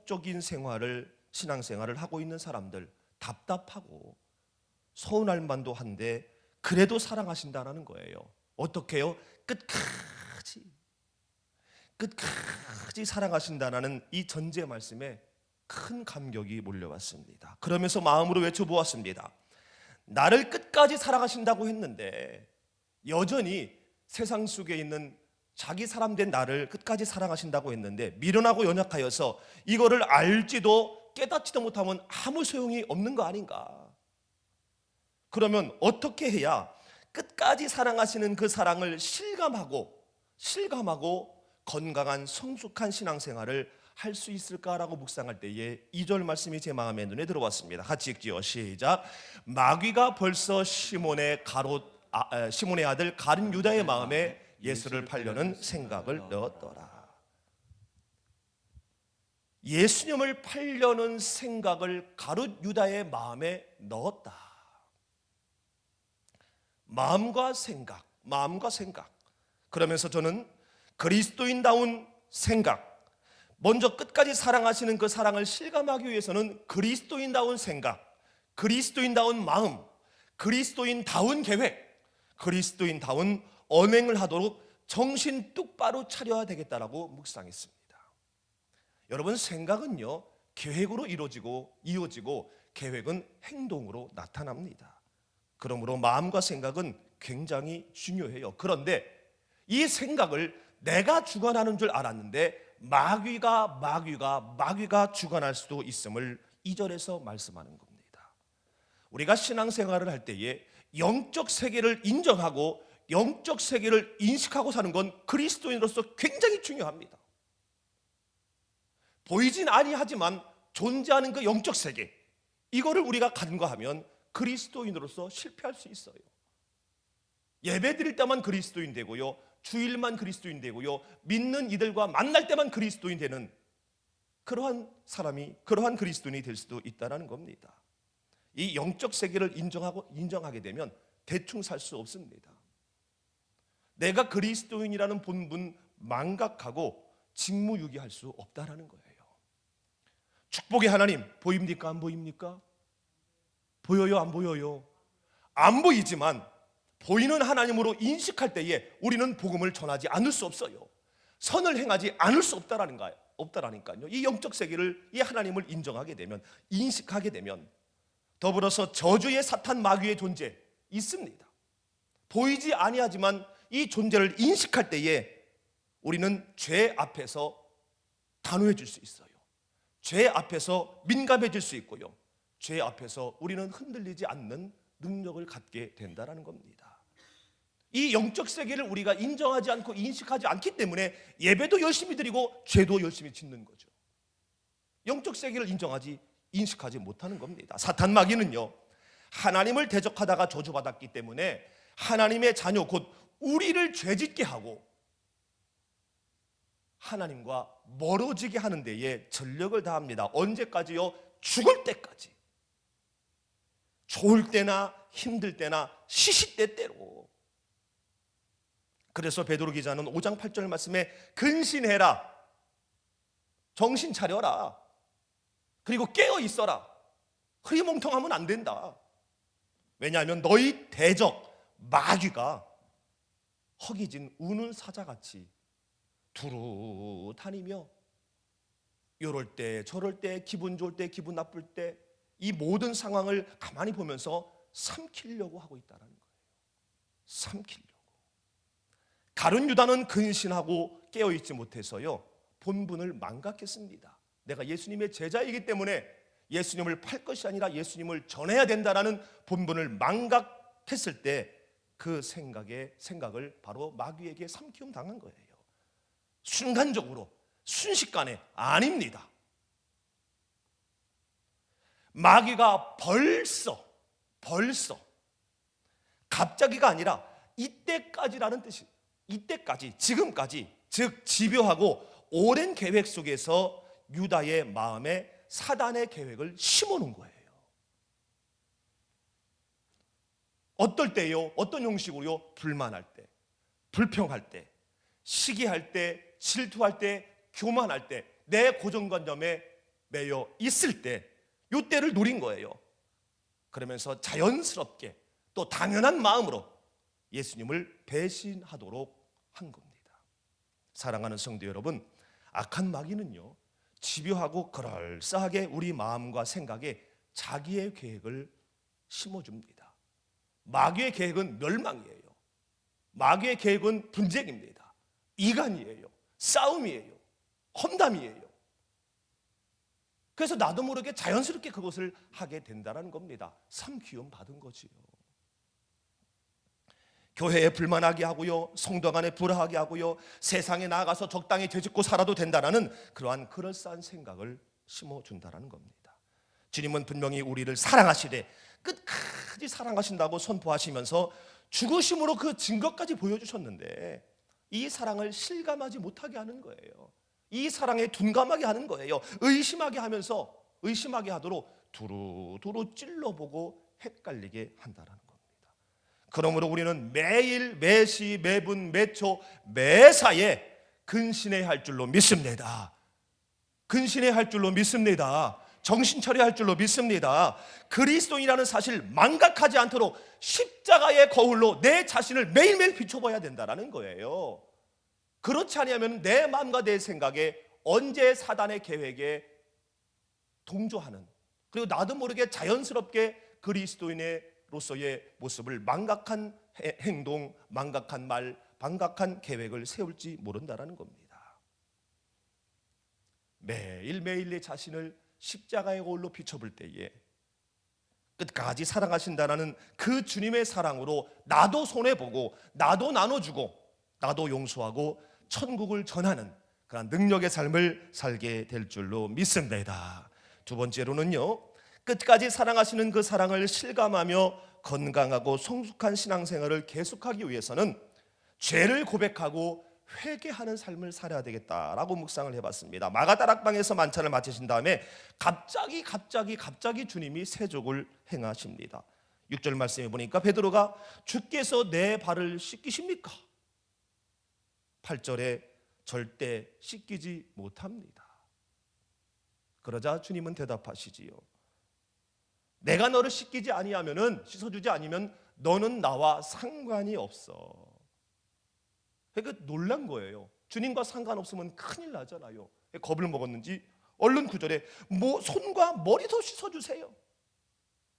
영적인 생활을, 신앙생활을 하고 있는 사람들 답답하고 서운할 만도 한데 그래도 사랑하신다는 거예요. 어떻게 해요? 끝까지 사랑하신다는 이 전제 말씀에 큰 감격이 몰려왔습니다. 그러면서 마음으로 외쳐보았습니다. 나를 끝까지 사랑하신다고 했는데 여전히 세상 속에 있는 자기 사람 된 나를 끝까지 사랑하신다고 했는데 미련하고 연약하여서 이거를 알지도 깨닫지도 못하면 아무 소용이 없는 거 아닌가? 그러면 어떻게 해야 끝까지 사랑하시는 그 사랑을 실감하고 건강한 성숙한 신앙생활을 할 수 있을까라고 묵상할 때에 2절 말씀이 제 마음에 눈에 들어왔습니다. 같이 읽지요. 시작. 마귀가 벌써 시몬의 아들 가룟 유다의 마음에 예수를 팔려는 생각을 넣었더라. 예수님을 팔려는 생각을 가룟 유다의 마음에 넣었다. 마음과 생각. 그러면서 저는 그리스도인다운 생각, 먼저 끝까지 사랑하시는 그 사랑을 실감하기 위해서는 그리스도인다운 생각, 그리스도인다운 마음, 그리스도인다운 계획, 그리스도인다운 언행을 하도록 정신 똑바로 차려야 되겠다라고 묵상했습니다. 여러분, 생각은요 계획으로 이루어지고 계획은 행동으로 나타납니다. 그러므로 마음과 생각은 굉장히 중요해요. 그런데 이 생각을 내가 주관하는 줄 알았는데 마귀가 주관할 수도 있음을 2절에서 말씀하는 겁니다. 우리가 신앙생활을 할 때에 영적 세계를 인정하고 영적 세계를 인식하고 사는 건 그리스도인으로서 굉장히 중요합니다. 보이진 아니하지만 존재하는 그 영적 세계, 이거를 우리가 간과하면 그리스도인으로서 실패할 수 있어요. 예배 드릴 때만 그리스도인 되고요, 주일만 그리스도인 되고요, 믿는 이들과 만날 때만 그리스도인 되는 그러한 그리스도인이 될 수도 있다는 겁니다. 이 영적 세계를 인정하게 되면 대충 살 수 없습니다. 내가 그리스도인이라는 본분 망각하고 직무유기할 수 없다는 거예요. 축복의 하나님 보입니까? 안 보입니까? 보여요? 안 보여요? 안 보이지만 보이는 하나님으로 인식할 때에 우리는 복음을 전하지 않을 수 없어요. 선을 행하지 않을 수 없다라니까요. 이 영적 세계를, 이 하나님을 인정하게 되면, 인식하게 되면 더불어서 저주의 사탄 마귀의 존재 있습니다. 보이지 아니하지만 이 존재를 인식할 때에 우리는 죄 앞에서 단호해질 수 있어요. 죄 앞에서 민감해질 수 있고요, 죄 앞에서 우리는 흔들리지 않는 능력을 갖게 된다는 겁니다. 이 영적 세계를 우리가 인정하지 않고 인식하지 않기 때문에 예배도 열심히 드리고 죄도 열심히 짓는 거죠. 영적 세계를 인식하지 못하는 겁니다. 사탄 마귀는요, 하나님을 대적하다가 저주받았기 때문에 하나님의 자녀 곧 우리를 죄짓게 하고 하나님과 멀어지게 하는 데에 전력을 다합니다. 언제까지요? 죽을 때까지. 좋을 때나 힘들 때나 시시때때로. 그래서 베드로 기자는 5장 8절 말씀에 근신해라, 정신 차려라, 그리고 깨어 있어라, 흐리멍텅하면 안 된다. 왜냐하면 너희 대적 마귀가 허기진 우는 사자같이 두루 다니며 이럴 때 저럴 때, 기분 좋을 때 기분 나쁠 때 이 모든 상황을 가만히 보면서 삼키려고 하고 있다는 거예요. 삼키려고. 가룟 유다는 근신하고 깨어있지 못해서요, 본분을 망각했습니다. 내가 예수님의 제자이기 때문에 예수님을 팔 것이 아니라 예수님을 전해야 된다라는 본분을 망각했을 때 그 생각을 바로 마귀에게 삼키움 당한 거예요. 순간적으로, 순식간에 아닙니다. 마귀가 벌써 갑자기가 아니라 이때까지라는 뜻이, 이때까지, 지금까지, 즉 집요하고 오랜 계획 속에서 유다의 마음에 사단의 계획을 심어놓은 거예요. 어떨 때요? 어떤 형식으로요? 불만할 때, 불평할 때, 시기할 때, 질투할 때, 교만할 때, 내 고정관념에 매여 있을 때 이때를 노린 거예요. 그러면서 자연스럽게 또 당연한 마음으로 예수님을 배신하도록 한 겁니다. 사랑하는 성도 여러분, 악한 마귀는요, 집요하고 그럴싸하게 우리 마음과 생각에 자기의 계획을 심어줍니다. 마귀의 계획은 멸망이에요. 마귀의 계획은 분쟁입니다. 이간이에요. 싸움이에요. 험담이에요. 그래서 나도 모르게 자연스럽게 그것을 하게 된다는 겁니다. 삼키움 받은 거지요. 교회에 불만하게 하고요, 성도 간에 불화하게 하고요, 세상에 나아가서 적당히 되짚고 살아도 된다는 그러한 그럴싸한 생각을 심어준다는 겁니다. 주님은 분명히 우리를 사랑하시되 끝까지 사랑하신다고 선포하시면서 죽으심으로 그 증거까지 보여주셨는데 이 사랑을 실감하지 못하게 하는 거예요. 이 사랑에 둔감하게 하는 거예요. 의심하게 하면서 의심하게 하도록 두루두루 찔러보고 헷갈리게 한다는 겁니다. 그러므로 우리는 매일 매시 매분 매초 매사에 근신해야 할 줄로 믿습니다. 근신해야 할 줄로 믿습니다. 정신 차려야 할 줄로 믿습니다. 그리스도인이라는 사실 망각하지 않도록 십자가의 거울로 내 자신을 매일매일 비춰봐야 된다는 거예요. 그렇지 않으면 내 마음과 내 생각에 언제 사단의 계획에 동조하는, 그리고 나도 모르게 자연스럽게 그리스도인으로서의 모습을 망각한 행동, 망각한 말, 망각한 계획을 세울지 모른다는 겁니다. 매일매일 내 자신을 십자가의 거울로 비춰볼 때에 끝까지 사랑하신다는 그 주님의 사랑으로 나도 손해보고 나도 나눠주고 나도 용서하고 천국을 전하는 그런 능력의 삶을 살게 될 줄로 믿습니다. 두 번째로는요, 끝까지 사랑하시는 그 사랑을 실감하며 건강하고 성숙한 신앙생활을 계속하기 위해서는 죄를 고백하고 회개하는 삶을 살아야 되겠다라고 묵상을 해봤습니다. 마가다락방에서 만찬을 마치신 다음에 갑자기 주님이 세족을 행하십니다. 6절 말씀에 보니까 베드로가 주께서 내 발을 씻기십니까? 8절에 절대 씻기지 못합니다. 그러자 주님은 대답하시지요. 내가 너를 씻기지 아니하면은, 씻어주지 아니면 너는 나와 상관이 없어. 그러니까 놀란 거예요. 주님과 상관없으면 큰일 나잖아요. 겁을 먹었는지 얼른 9절에 손과 머리도 씻어주세요,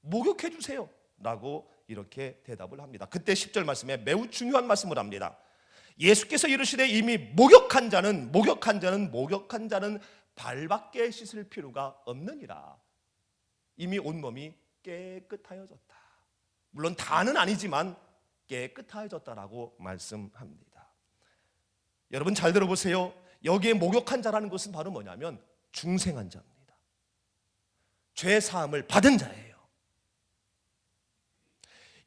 목욕해주세요 라고 이렇게 대답을 합니다. 그때 10절 말씀에 매우 중요한 말씀을 합니다. 예수께서 이르시되 이미 목욕한 자는 발밖에 씻을 필요가 없느니라. 이미 온몸이 깨끗하여졌다. 물론 다는 아니지만 깨끗하여졌다라고 말씀합니다. 여러분 잘 들어보세요. 여기에 목욕한 자라는 것은 바로 뭐냐면 중생한 자입니다. 죄 사함을 받은 자예요.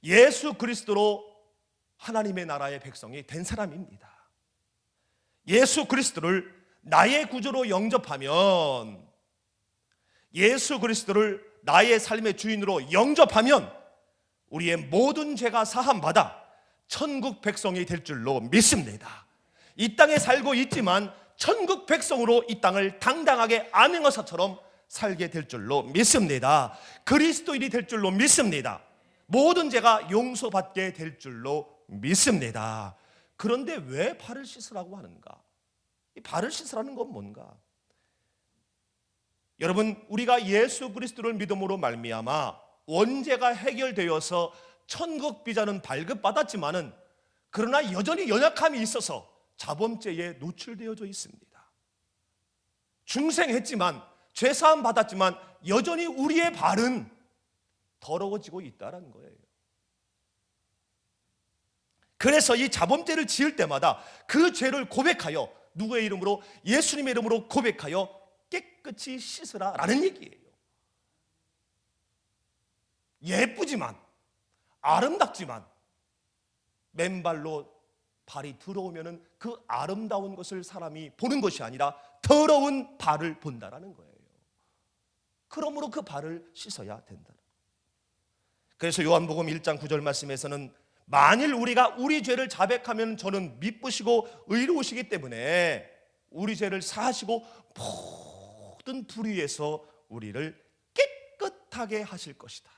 예수 그리스도로 하나님의 나라의 백성이 된 사람입니다. 예수 그리스도를 나의 구주로 영접하면, 예수 그리스도를 나의 삶의 주인으로 영접하면 우리의 모든 죄가 사함받아 천국 백성이 될 줄로 믿습니다. 이 땅에 살고 있지만 천국 백성으로 이 땅을 당당하게 암행어사처럼 살게 될 줄로 믿습니다. 그리스도인이 될 줄로 믿습니다. 모든 죄가 용서받게 될 줄로 믿습니다. 그런데 왜 발을 씻으라고 하는가? 이 발을 씻으라는 건 뭔가? 여러분, 우리가 예수 그리스도를 믿음으로 말미암아 원죄가 해결되어서 천국 비자는 발급받았지만은 그러나 여전히 연약함이 있어서 자범죄에 노출되어져 있습니다. 중생했지만 죄사함 받았지만 여전히 우리의 발은 더러워지고 있다는 거예요. 그래서 이 자범죄를 지을 때마다 그 죄를 고백하여, 누구의 이름으로? 예수님의 이름으로 고백하여 깨끗이 씻으라라는 얘기예요. 예쁘지만 아름답지만 맨발로 발이 들어오면은 그 아름다운 것을 사람이 보는 것이 아니라 더러운 발을 본다라는 거예요. 그러므로 그 발을 씻어야 된다. 그래서 요한복음 1장 9절 말씀에서는 만일 우리가 우리 죄를 자백하면 저는 미쁘시고 의로우시기 때문에 우리 죄를 사하시고 모든 불의에서 우리를 깨끗하게 하실 것이다.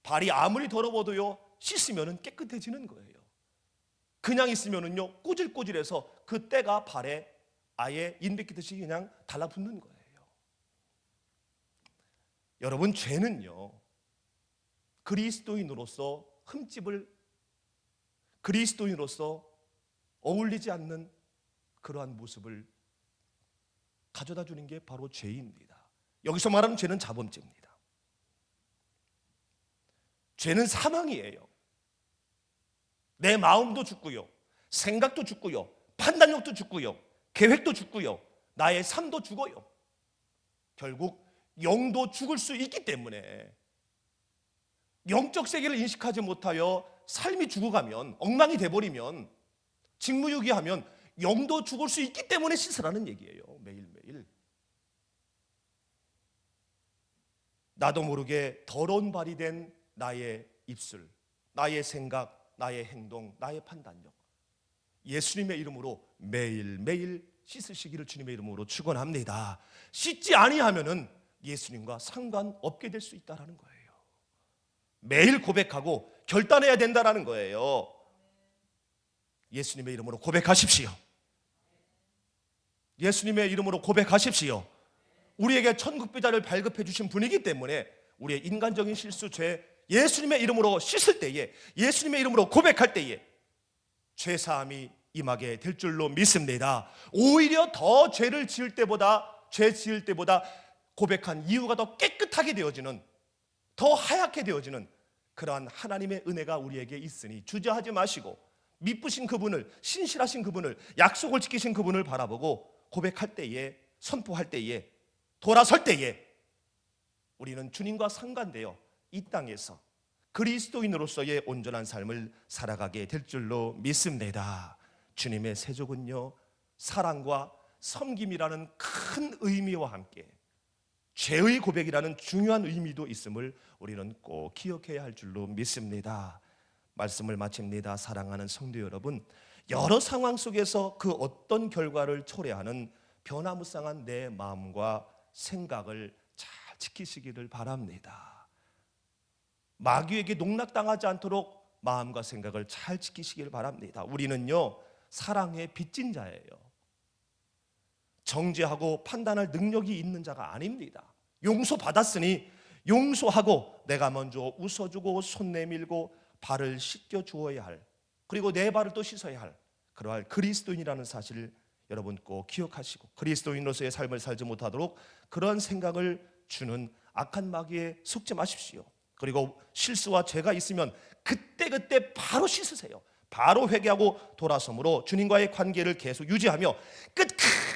발이 아무리 더러워도요, 씻으면 깨끗해지는 거예요. 그냥 있으면은요, 꼬질꼬질해서 그 때가 발에 아예 인백기듯이 그냥 달라붙는 거예요. 여러분, 죄는요, 그리스도인으로서 흠집을, 그리스도인으로서 어울리지 않는 그러한 모습을 가져다 주는 게 바로 죄입니다. 여기서 말하는 죄는 자범죄입니다. 죄는 사망이에요. 내 마음도 죽고요, 생각도 죽고요, 판단력도 죽고요, 계획도 죽고요, 나의 삶도 죽어요. 결국 영도 죽을 수 있기 때문에 영적 세계를 인식하지 못하여 삶이 죽어가면, 엉망이 돼버리면, 직무유기하면 영도 죽을 수 있기 때문에 씻으라는 얘기예요. 매일매일. 나도 모르게 더러운 발이 된 나의 입술, 나의 생각, 나의 행동, 나의 판단력, 예수님의 이름으로 매일매일 씻으시기를 주님의 이름으로 축원합니다. 씻지 아니하면은 예수님과 상관없게 될 수 있다는 거예요. 매일 고백하고 결단해야 된다는 거예요. 예수님의 이름으로 고백하십시오. 예수님의 이름으로 고백하십시오. 우리에게 천국비자를 발급해 주신 분이기 때문에 우리의 인간적인 실수, 죄, 예수님의 이름으로 씻을 때에, 예수님의 이름으로 고백할 때에 죄사함이 임하게 될 줄로 믿습니다. 오히려 더 죄 지을 때보다 고백한 이유가 더 깨끗하게 되어지는, 더 하얗게 되어지는 그러한 하나님의 은혜가 우리에게 있으니 주저하지 마시고 미쁘신 그분을, 신실하신 그분을, 약속을 지키신 그분을 바라보고 고백할 때에, 선포할 때에, 돌아설 때에 우리는 주님과 상관되어 이 땅에서 그리스도인으로서의 온전한 삶을 살아가게 될 줄로 믿습니다. 주님의 세족은요, 사랑과 섬김이라는 큰 의미와 함께 죄의 고백이라는 중요한 의미도 있음을 우리는 꼭 기억해야 할 줄로 믿습니다. 말씀을 마칩니다. 사랑하는 성도 여러분, 여러 상황 속에서 그 어떤 결과를 초래하는 변화무쌍한 내 마음과 생각을 잘 지키시기를 바랍니다. 마귀에게 농락당하지 않도록 마음과 생각을 잘 지키시기를 바랍니다. 우리는요, 사랑의 빚진 자예요. 정죄하고 판단할 능력이 있는 자가 아닙니다. 용서받았으니 용서하고 내가 먼저 웃어주고 손 내밀고 발을 씻겨 주어야 할, 그리고 내 발을 또 씻어야 할 그러할 그리스도인이라는 사실을 여러분 꼭 기억하시고 그리스도인으로서의 삶을 살지 못하도록 그런 생각을 주는 악한 마귀에 속지 마십시오. 그리고 실수와 죄가 있으면 그때그때 바로 씻으세요. 바로 회개하고 돌아섬으로 주님과의 관계를 계속 유지하며 끝까지